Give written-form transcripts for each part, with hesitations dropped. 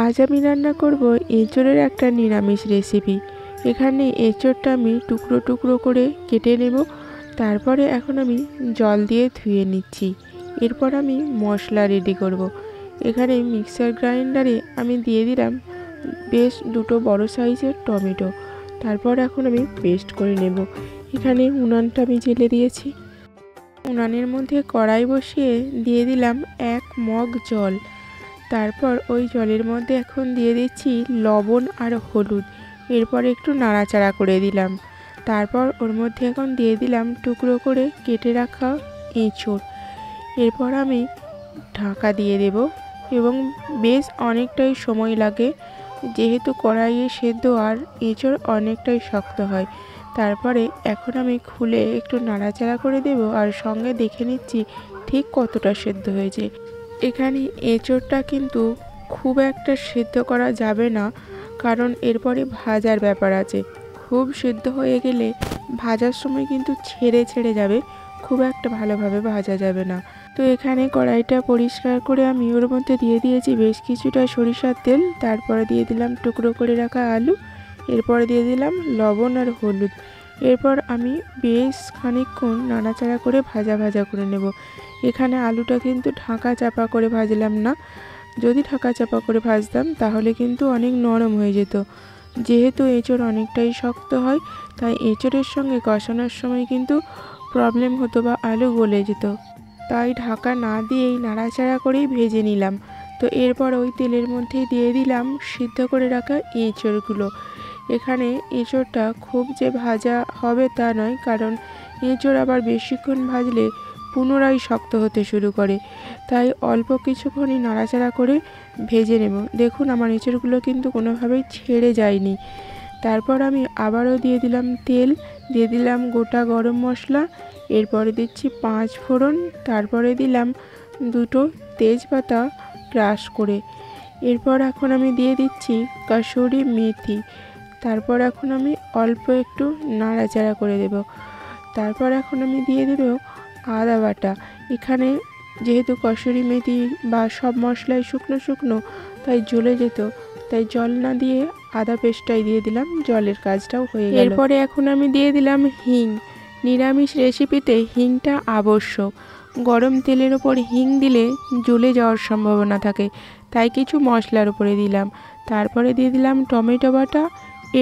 আজ আমি রান্না করব এঁচোড়ের একটা নিরামিষ রেসিপি। এখানে এঁচোড়টা আমি টুকরো টুকরো করে কেটে নেব। তারপরে এখন আমি জল দিয়ে ধুয়ে নিচ্ছি। এরপর আমি মশলা রেডি করব। এখানে মিক্সার গ্রাইন্ডারে আমি দিয়ে দিলাম বেশ দুটো বড় সাইজের টমেটো। তারপর এখন আমি পেস্ট করে নেব। এখানে উনানটা আমি জেলে দিয়েছি। উনানের মধ্যে কড়াই বসিয়ে দিয়ে দিলাম 1 মগ জল। তারপর ওই জলের মধ্যে এখন দিয়ে দিচ্ছি লবণ আর হলুদ। এরপর একটু নাড়াচাড়া করে দিলাম। তারপর ওর মধ্যে এখন দিয়ে দিলাম টুকরো করে কেটে রাখা এঁচোড়। এরপর আমি ঢাকা দিয়ে দেব এবং বেশ অনেকটাই সময় লাগে, যেহেতু কড়াইয়ে সেদ্ধ আর এঁচোড় অনেকটাই শক্ত হয়। তারপরে এখন আমি খুলে একটু নাড়াচাড়া করে দেব আর সঙ্গে দেখে নিচ্ছি ঠিক কতটা সেদ্ধ হয়েছে। এখানে এঁচোড়টা কিন্তু খুব একটা সিদ্ধ করা যাবে না, কারণ এরপরে ভাজার ব্যাপার আছে। খুব সিদ্ধ হয়ে গেলে ভাজার সময় কিন্তু ছেড়ে ছেড়ে যাবে, খুব একটা ভালোভাবে ভাজা যাবে না। তো এখানে কড়াইটা পরিষ্কার করে আমি ওর মধ্যে দিয়ে দিয়েছি বেশ কিছুটা সরিষার তেল। তারপরে দিয়ে দিলাম টুকরো করে রাখা আলু। এরপরে দিয়ে দিলাম লবণ আর হলুদ। এরপর আমি বেশ খানিকক্ষণ নাড়াচাড়া করে ভাজা ভাজা করে নেব। এখানে আলুটা কিন্তু ঢাকা চাপা করে ভাজলাম না। যদি ঢাকা চাপা করে ভাজতাম তাহলে কিন্তু অনেক নরম হয়ে যেত। যেহেতু এঁচোড় অনেকটাই শক্ত হয়, তাই এঁচোড়ের সঙ্গে কষানোর সময় কিন্তু প্রবলেম হতো বা আলু গলে যেত। তাই ঢাকা না দিয়েই নাড়াচাড়া করেই ভেজে নিলাম। তো এরপর ওই তেলের মধ্যেই দিয়ে দিলাম সিদ্ধ করে রাখা এঁচোড়গুলো। এখানে এঁচোড়টা খুব যে ভাজা হবে তা নয়, কারণ এঁচোড় আবার বেশিক্ষণ ভাজলে পুনরায় শক্ত হতে শুরু করে। তাই অল্প কিছুক্ষণই নাড়াচাড়া করে ভেজে নেব। দেখুন আমার এঁচোড়গুলো কিন্তু কোনোভাবেই ছেড়ে যায়নি। তারপর আমি আবারও দিয়ে দিলাম তেল, দিয়ে দিলাম গোটা গরম মশলা। এরপরে দিচ্ছি 5 ফোড়ন। তারপরে দিলাম 2টো তেজপাতা ক্রাশ করে। এরপর এখন আমি দিয়ে দিচ্ছি কাসুরি মেথি। তারপর এখন আমি অল্প একটু নাড়াচাড়া করে দেব। তারপর এখন আমি দিয়ে দেব আদা বাটা। এখানে যেহেতু কসুরি মেথি বা সব মশলাই শুকনো শুকনো, তাই জ্বলে যেত, তাই জল না দিয়ে আদা পেস্টটাই দিয়ে দিলাম। জলের কাজটাও হয়ে গেল। এরপরে এখন আমি দিয়ে দিলাম হিং। নিরামিষ রেসিপিতে হিংটা আবশ্যক। গরম তেলের ওপর হিং দিলে জ্বলে যাওয়ার সম্ভাবনা থাকে, তাই কিছু মশলার উপরে দিলাম। তারপরে দিয়ে দিলাম টমেটো বাটা।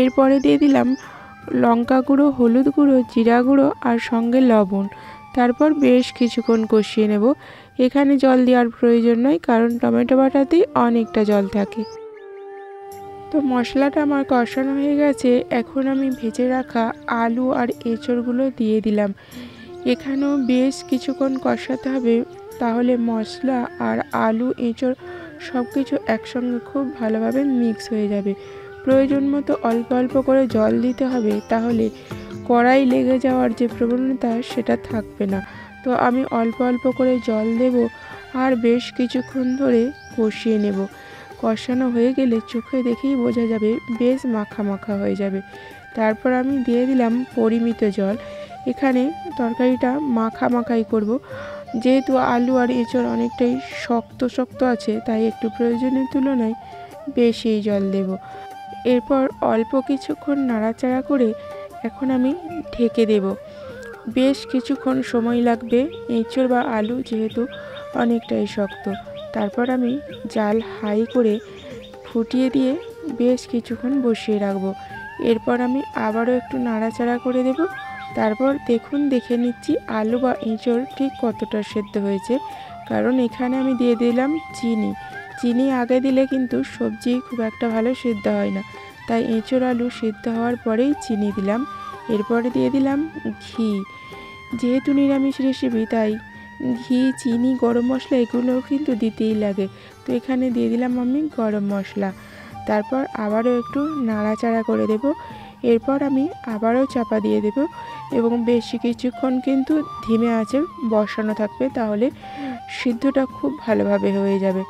এরপরে দিয়ে দিলাম লঙ্কা গুঁড়ো, হলুদ গুঁড়ো, জিরা গুঁড়ো আর সঙ্গে লবণ। তারপর বেশ কিছুক্ষণ কষিয়ে নেব। এখানে জল দেওয়ার প্রয়োজন নয়, কারণ টমেটো বাটাতেই অনেকটা জল থাকে। তো মশলাটা আমার কষানো হয়ে গেছে। এখন আমি ভেজে রাখা আলু আর এঁচোড়গুলো দিয়ে দিলাম। এখানেও বেশ কিছুক্ষণ কষাতে হবে, তাহলে মশলা আর আলু এঁচোড় সব কিছু একসঙ্গে খুব ভালোভাবে মিক্স হয়ে যাবে। প্রয়োজন মতো অল্প অল্প করে জল দিতে হবে, তাহলে কড়াই লেগে যাওয়ার যে প্রবণতা সেটা থাকবে না। তো আমি অল্প অল্প করে জল দেব আর বেশ কিছুক্ষণ ধরে কষিয়ে নেব। কষানো হয়ে গেলে চোখে দেখেই বোঝা যাবে বেশ মাখা মাখা হয়ে যাবে। তারপর আমি দিয়ে দিলাম পরিমিত জল। এখানে তরকারিটা মাখা মাখাই করব, যেহেতু আলু আর এঁচোড় অনেকটাই শক্ত শক্ত আছে, তাই একটু প্রয়োজনের তুলনায় বেশি জল দেব। এরপর অল্প কিছুক্ষণ নাড়াচাড়া করে এখন আমি ঢেকে দেব। বেশ কিছুক্ষণ সময় লাগবে, এঁচোড় বা আলু যেহেতু অনেকটাই শক্ত। তারপর আমি জাল হাই করে ফুটিয়ে দিয়ে বেশ কিছুক্ষণ বসিয়ে রাখবো। এরপর আমি আবারও একটু নাড়াচাড়া করে দেব। তারপর দেখুন, দেখে নিচ্ছি আলু বা এঁচোড় ঠিক কতটা সেদ্ধ হয়েছে, কারণ এখানে আমি দিয়ে দিলাম চিনি। চিনি আগে দিলে কিন্তু সবজি খুব একটা ভালো সেদ্ধ হয় না, তাই এঁচোড় আলু সেদ্ধ হওয়ার পরেই চিনি দিলাম। এরপরে দিয়ে দিলাম ঘি। যেহেতু নিরামিষ রেসিপি, তাই ঘি, চিনি, গরম মশলা এগুলোও কিন্তু দিতেই লাগে। তো এখানে দিয়ে দিলাম আমি গরম মশলা। তারপর আবারও একটু নাড়াচাড়া করে দেব। এরপর আমি আবারও চাপা দিয়ে দেব এবং বেশ কিছুক্ষণ কিন্তু ধিমে আঁচে বসানো থাকবে, তাহলে সিদ্ধটা খুব ভালোভাবে হয়ে যাবে।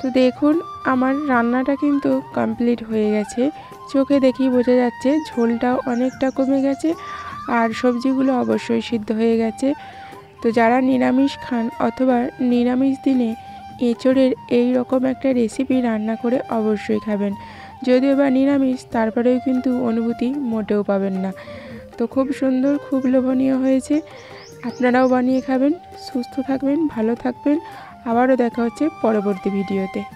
তো দেখুন আমার রান্নাটা কিন্তু কমপ্লিট হয়ে গেছে। চোখে দেখেই বোঝা যাচ্ছে ঝোলটাও অনেকটা কমে গেছে আর সবজিগুলো অবশ্যই সিদ্ধ হয়ে গেছে। তো যারা নিরামিষ খান অথবা নিরামিষ দিনে এঁচোড়ের এই রকম একটা রেসিপি রান্না করে অবশ্যই খাবেন। যদিও বা নিরামিষ, তারপরেও কিন্তু অনুভূতি মোটেও পাবেন না। তো খুব সুন্দর, খুব লোভনীয় হয়েছে। আপনারাও বানিয়ে খাবেন। সুস্থ থাকবেন, ভালো থাকবেন। আবারও দেখা হচ্ছে পরবর্তী ভিডিওতে।